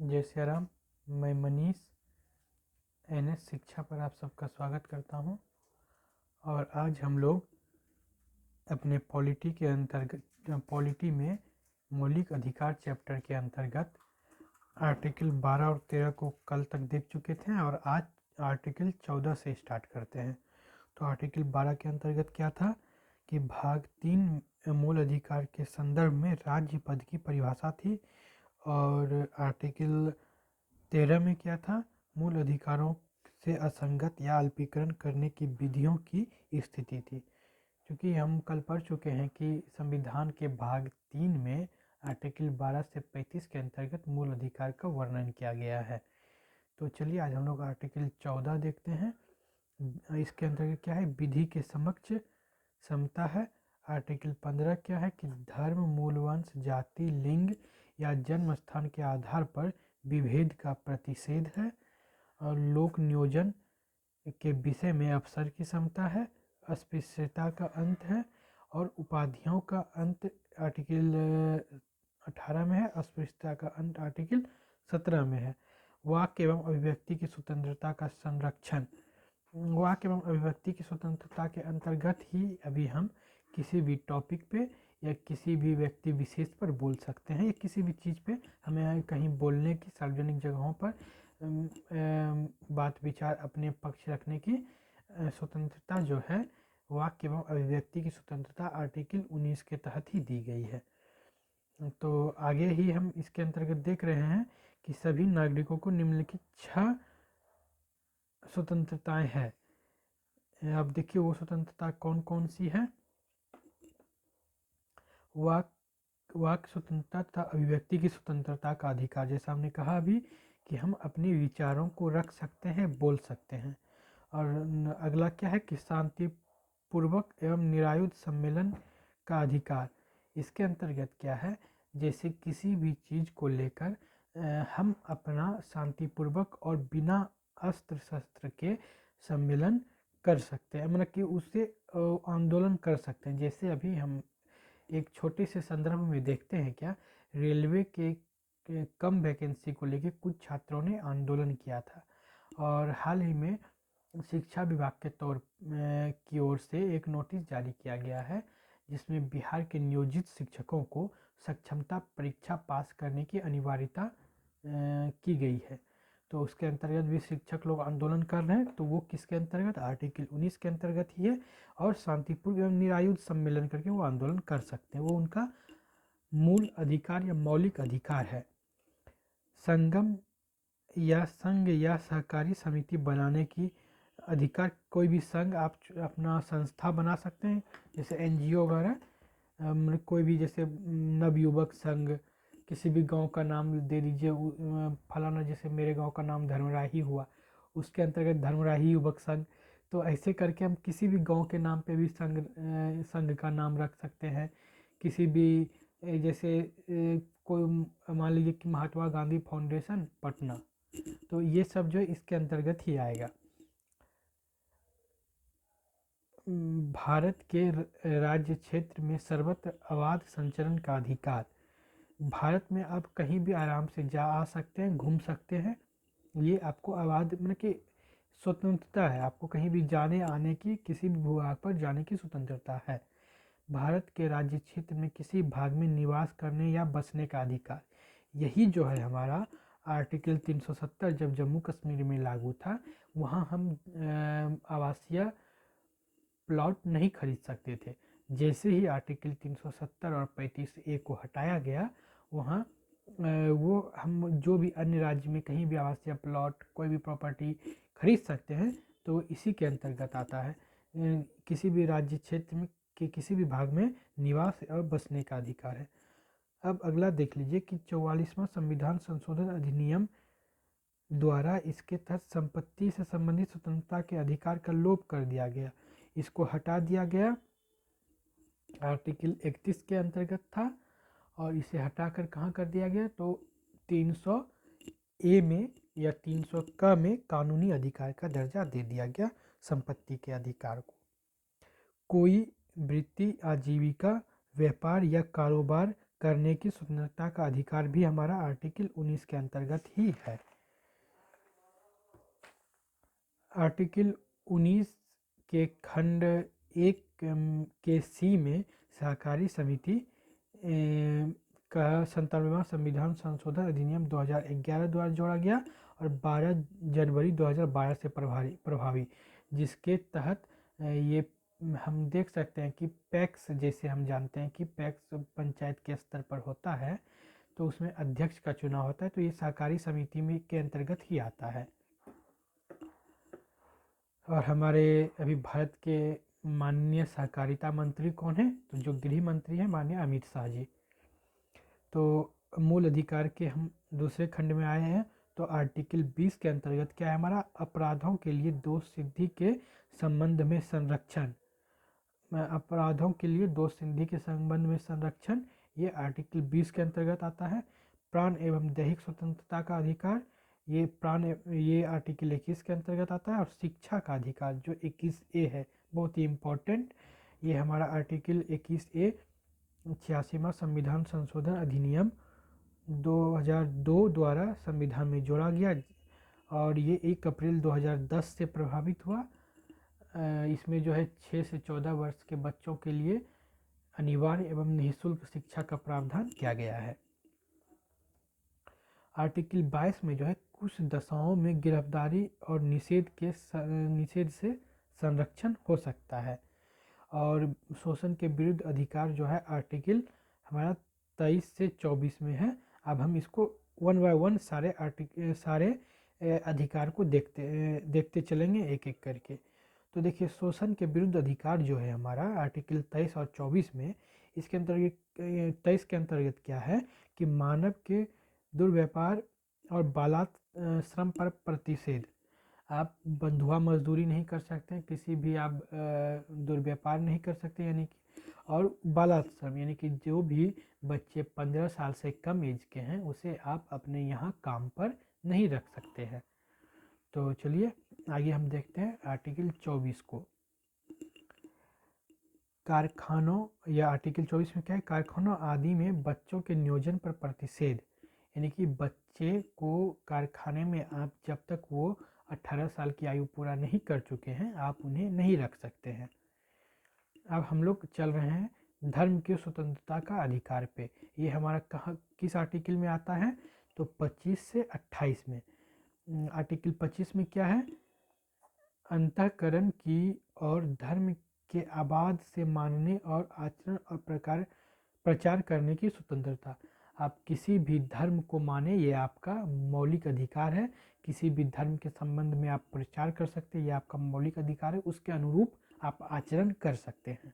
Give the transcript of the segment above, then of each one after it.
जय सिया राम। मैं मनीष एनएस शिक्षा पर आप सबका स्वागत करता हूं। और आज हम लोग अपने पॉलिटी में मौलिक अधिकार चैप्टर के अंतर्गत आर्टिकल 12 और 13 को कल तक देख चुके थे और आज आर्टिकल 14 से स्टार्ट करते हैं। तो आर्टिकल 12 के अंतर्गत क्या था कि भाग 3 मूल अधिकार के संदर्भ में राज्य पद की परिभाषा थी, और आर्टिकल 13 में क्या था, मूल अधिकारों से असंगत या अल्पीकरण करने की विधियों की स्थिति थी। क्योंकि हम कल पढ़ चुके हैं कि संविधान के भाग 3 में आर्टिकल 12 से 35 के अंतर्गत मूल अधिकार का वर्णन किया गया है। तो चलिए आज हम लोग आर्टिकल 14 देखते हैं। इसके अंतर्गत क्या है, विधि के समक्ष समता है। आर्टिकल 15 क्या है कि धर्म, मूलवंश, जाति, लिंग या जन्म स्थान के आधार पर विभेद का प्रतिषेध है। और लोक नियोजन के विषय में अवसर की समता है। अस्पृश्यता का अंत है और उपाधियों का अंत आर्टिकल 18 में है। अस्पृश्यता का अंत आर्टिकल 17 में है। वाक्य एवं अभिव्यक्ति की स्वतंत्रता का संरक्षण। वाक्य एवं अभिव्यक्ति की स्वतंत्रता के अंतर्गत ही अभी हम किसी भी टॉपिक पे या किसी भी व्यक्ति विशेष पर बोल सकते हैं, या किसी भी चीज़ पे हमें कहीं बोलने की, सार्वजनिक जगहों पर बात विचार अपने पक्ष रखने की स्वतंत्रता जो है, वाक्य एवं अभिव्यक्ति की स्वतंत्रता आर्टिकल 19 के तहत ही दी गई है। तो आगे ही हम इसके अंतर्गत देख रहे हैं कि सभी नागरिकों को निम्नलिखित 6 स्वतंत्रताएं हैं। अब देखिए वो स्वतंत्रता कौन कौन सी है। वाक स्वतंत्रता तथा अभिव्यक्ति की स्वतंत्रता का अधिकार, जैसा हमने कहा अभी कि हम अपने विचारों को रख सकते हैं, बोल सकते हैं। और अगला क्या है कि शांतिपूर्वक एवं निरायुध सम्मेलन का अधिकार। इसके अंतर्गत क्या है, जैसे किसी भी चीज़ को लेकर हम अपना शांतिपूर्वक और बिना अस्त्र शस्त्र के सम्मेलन कर सकते हैं, मतलब कि उससे आंदोलन कर सकते हैं। जैसे अभी हम एक छोटे से संदर्भ में देखते हैं, क्या रेलवे के कम वैकेंसी को लेकर कुछ छात्रों ने आंदोलन किया था, और हाल ही में शिक्षा विभाग के की ओर से एक नोटिस जारी किया गया है, जिसमें बिहार के नियोजित शिक्षकों को सक्षमता परीक्षा पास करने की अनिवार्यता की गई है। तो उसके अंतर्गत भी शिक्षक लोग आंदोलन कर रहे हैं। तो वो किसके अंतर्गत, आर्टिकल 19 के अंतर्गत ही है। और शांतिपूर्ण एवं निरायुध सम्मेलन करके वो आंदोलन कर सकते हैं, वो उनका मूल अधिकार या मौलिक अधिकार है। संगम या संघ या सहकारी समिति बनाने की अधिकार, कोई भी संघ आप अपना संस्था बना सकते हैं, जैसे एनजीओ वगैरह। कोई भी जैसे नवयुवक संघ, किसी भी गांव का नाम दे दीजिए, फलाना, जैसे मेरे गांव का नाम धर्मराही हुआ, उसके अंतर्गत धर्मराही युवक संघ। तो ऐसे करके हम किसी भी गांव के नाम पे भी संघ का नाम रख सकते हैं। किसी भी जैसे कोई मान लीजिए कि महात्मा गांधी फाउंडेशन पटना, तो ये सब जो इसके अंतर्गत ही आएगा। भारत के राज्य क्षेत्र में सर्वत्र अबाध संचरण का अधिकार। भारत में आप कहीं भी आराम से जा आ सकते हैं, घूम सकते हैं। ये आपको अबाध मतलब कि स्वतंत्रता है, आपको कहीं भी जाने आने की, किसी भी भूभाग पर जाने की स्वतंत्रता है। भारत के राज्य क्षेत्र में किसी भाग में निवास करने या बसने का अधिकार। यही जो है हमारा आर्टिकल 370 जब जम्मू कश्मीर में लागू था, वहाँ हम आवासीय प्लॉट नहीं खरीद सकते थे। जैसे ही आर्टिकल 370 और 35A को हटाया गया, वहाँ वो हम जो भी अन्य राज्य में कहीं भी आवासीय प्लॉट, कोई भी प्रॉपर्टी खरीद सकते हैं, तो इसी के अंतर्गत आता है। किसी भी राज्य क्षेत्र में के किसी भी भाग में निवास और बसने का अधिकार है। अब अगला देख लीजिए कि 44वां संविधान संशोधन अधिनियम द्वारा इसके तहत संपत्ति से संबंधित स्वतंत्रता के अधिकार का लोप कर दिया गया, इसको हटा दिया गया। आर्टिकल 31 के अंतर्गत था और इसे हटाकर कहाँ कर दिया गया, तो 300A में या 300 में कानूनी अधिकार का दर्जा दे दिया गया संपत्ति के अधिकार को। कोई वृत्ति, आजीविका, व्यापार या कारोबार करने की स्वतंत्रता का अधिकार भी हमारा आर्टिकल 19 के अंतर्गत ही है। आर्टिकल 19 के खंड 1 के सी में सहकारी समिति का 97वां संविधान संशोधन अधिनियम 2011 द्वारा जोड़ा गया और 12 जनवरी 2012 से प्रभावी, जिसके तहत ये हम देख सकते हैं कि पैक्स, जैसे हम जानते हैं कि पैक्स पंचायत के स्तर पर होता है, तो उसमें अध्यक्ष का चुनाव होता है, तो ये सहकारी समिति में के अंतर्गत ही आता है। और हमारे अभी भारत के माननीय सहकारिता मंत्री कौन है? तो जो गृह मंत्री हैं माननीय अमित शाह जी। तो मूल अधिकार के हम दूसरे खंड में आए हैं। तो आर्टिकल 20 के अंतर्गत क्या है हमारा? अपराधों के लिए दोष सिद्धि के संबंध में संरक्षण। अपराधों के लिए दोष सिद्धि के संबंध में संरक्षण, ये आर्टिकल 20 के अंतर्गत आता है। प्राण एवं दैहिक स्वतंत्रता का अधिकार, ये आर्टिकल 21 के अंतर्गत आता है। और शिक्षा का अधिकार जो 21A है, बहुत ही इम्पोर्टेंट, ये हमारा आर्टिकल 21A 86वां संविधान संशोधन अधिनियम 2002 द्वारा संविधान में जोड़ा गया और ये 1 अप्रैल 2010 से प्रभावित हुआ। इसमें जो है 6 से 14 वर्ष के बच्चों के लिए अनिवार्य एवं निःशुल्क शिक्षा का प्रावधान किया गया है। आर्टिकल 22 में जो है कुछ दशाओं में गिरफ्तारी और निषेध से संरक्षण हो सकता है। और शोषण के विरुद्ध अधिकार जो है आर्टिकल हमारा 23 से 24 में है। अब हम इसको वन बाय वन सारे अधिकार को देखते चलेंगे एक एक करके। तो देखिए, शोषण के विरुद्ध अधिकार जो है हमारा आर्टिकल 23 और 24 में, इसके अंतर्गत 23 के अंतर्गत क्या है कि मानव के दुर्व्यापार और बालात श्रम पर प्रतिषेध। आप बंधुआ मजदूरी नहीं कर सकते, किसी भी आप दुर्व्यापार नहीं कर सकते, यानी कि और बालात श्रम यानी कि जो भी बच्चे 15 साल से कम एज के हैं उसे आप अपने यहाँ काम पर नहीं रख सकते हैं। तो चलिए आगे हम देखते हैं आर्टिकल 24 को। कारखानों या आर्टिकल 24 में क्या है? कारखानों आदि में बच्चों के नियोजन पर प्रतिषेध, यानी कि बच्चे को कारखाने में आप जब तक वो 18 साल की आयु पूरा नहीं कर चुके हैं आप उन्हें नहीं रख सकते हैं। अब हम लोग चल रहे हैं धर्म की स्वतंत्रता का अधिकार पे। ये हमारा कहाँ किस आर्टिकल में आता है? तो 25 से 28 में। आर्टिकल 25 में क्या है? अंतःकरण की और धर्म के आबाद से मानने और आचरण और प्रचार करने की स्वतंत्रता। आप किसी भी धर्म को माने, ये आपका मौलिक अधिकार है। किसी भी धर्म के संबंध में आप प्रचार कर सकते हैं, ये आपका मौलिक अधिकार है, उसके अनुरूप आप आचरण कर सकते हैं।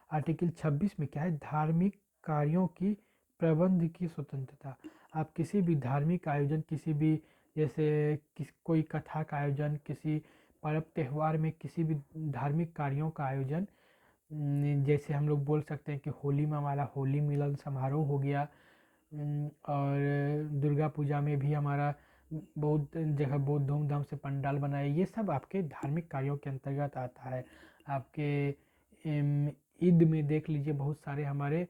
आर्टिकल 26 में क्या है? धार्मिक कार्यों की प्रबंध की स्वतंत्रता। आप किसी भी धार्मिक आयोजन, किसी भी जैसे कोई कथा का आयोजन, किसी पर्व त्यौहार में किसी भी धार्मिक कार्यों का आयोजन, जैसे हम लोग बोल सकते हैं कि होली में हमारा होली मिलन समारोह हो गया, और दुर्गा पूजा में भी हमारा बहुत जगह बहुत धूमधाम से पंडाल बनाए, ये सब आपके धार्मिक कार्यों के अंतर्गत आता है। आपके ईद में देख लीजिए, बहुत सारे हमारे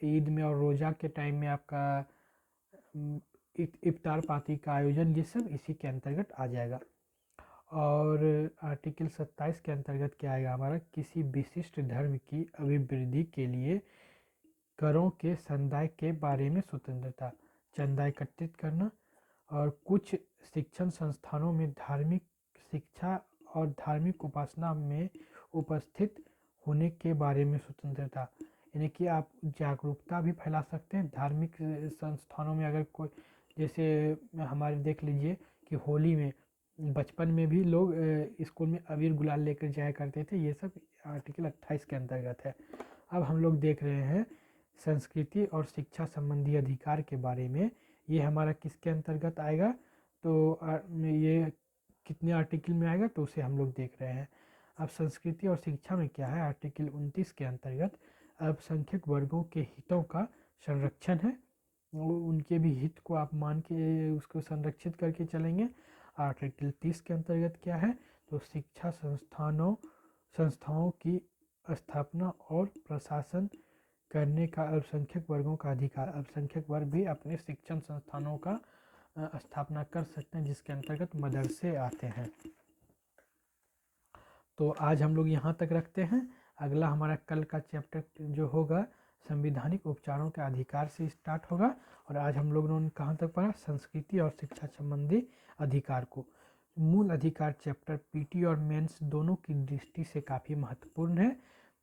ईद में और रोज़ा के टाइम में आपका इफ्तार पार्टी का आयोजन, ये सब इसी के अंतर्गत आ जाएगा। और आर्टिकल 27 के अंतर्गत क्या आएगा हमारा? किसी विशिष्ट धर्म की अभिवृद्धि के लिए करों के संदाय के बारे में स्वतंत्रता, चंदा एकत्रित करना। और कुछ शिक्षण संस्थानों में धार्मिक शिक्षा और धार्मिक उपासना में उपस्थित होने के बारे में स्वतंत्रता, यानी कि आप जागरूकता भी फैला सकते हैं धार्मिक संस्थानों में। अगर कोई जैसे हमारे देख लीजिए कि होली में बचपन में भी लोग स्कूल में अबीर गुलाल लेकर जाया करते थे, ये सब आर्टिकल 28 के अंतर्गत है। अब हम लोग देख रहे हैं संस्कृति और शिक्षा संबंधी अधिकार के बारे में। ये हमारा किसके अंतर्गत आएगा? तो ये कितने आर्टिकल में आएगा तो उसे हम लोग देख रहे हैं। अब संस्कृति और शिक्षा में क्या है? आर्टिकल 29 के अंतर्गत अल्पसंख्यक वर्गों के हितों का संरक्षण है, उनके भी हित को आप मान के उसको संरक्षित करके चलेंगे। आर्टिकल 30 के अंतर्गत क्या है? तो शिक्षा संस्थाओं की स्थापना और प्रशासन करने का अल्पसंख्यक वर्गों का अधिकार। अल्पसंख्यक वर्ग भी अपने शिक्षण संस्थानों का स्थापना कर सकते हैं, जिसके अंतर्गत मदरसे आते हैं। तो आज हम लोग यहाँ तक रखते हैं। अगला हमारा कल का चैप्टर जो होगा संवैधानिक उपचारों के अधिकार से स्टार्ट होगा। और आज हम लोगों ने कहाँ तक पढ़ा, संस्कृति और शिक्षा संबंधी अधिकार को। मूल अधिकार चैप्टर पीटी और मेंस दोनों की दृष्टि से काफ़ी महत्वपूर्ण है।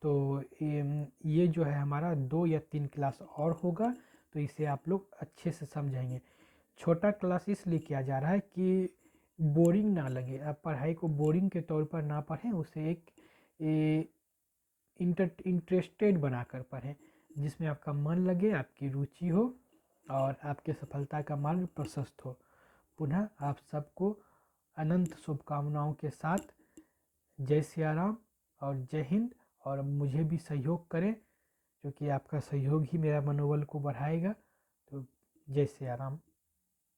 तो ये जो है हमारा 2 या 3 क्लास और होगा, तो इसे आप लोग अच्छे से समझेंगे। छोटा क्लास इसलिए किया जा रहा है कि बोरिंग ना लगे, आप पढ़ाई को बोरिंग के तौर पर ना पढ़ें, उसे एक इंटरेस्टेड बनाकर पढ़ें, जिसमें आपका मन लगे, आपकी रुचि हो और आपके सफलता का मार्ग प्रशस्त हो। पुनः आप सबको अनंत शुभकामनाओं के साथ जय सिया राम और जय हिंद। और मुझे भी सहयोग करें, क्योंकि आपका सहयोग ही मेरा मनोबल को बढ़ाएगा। तो जय सिया राम।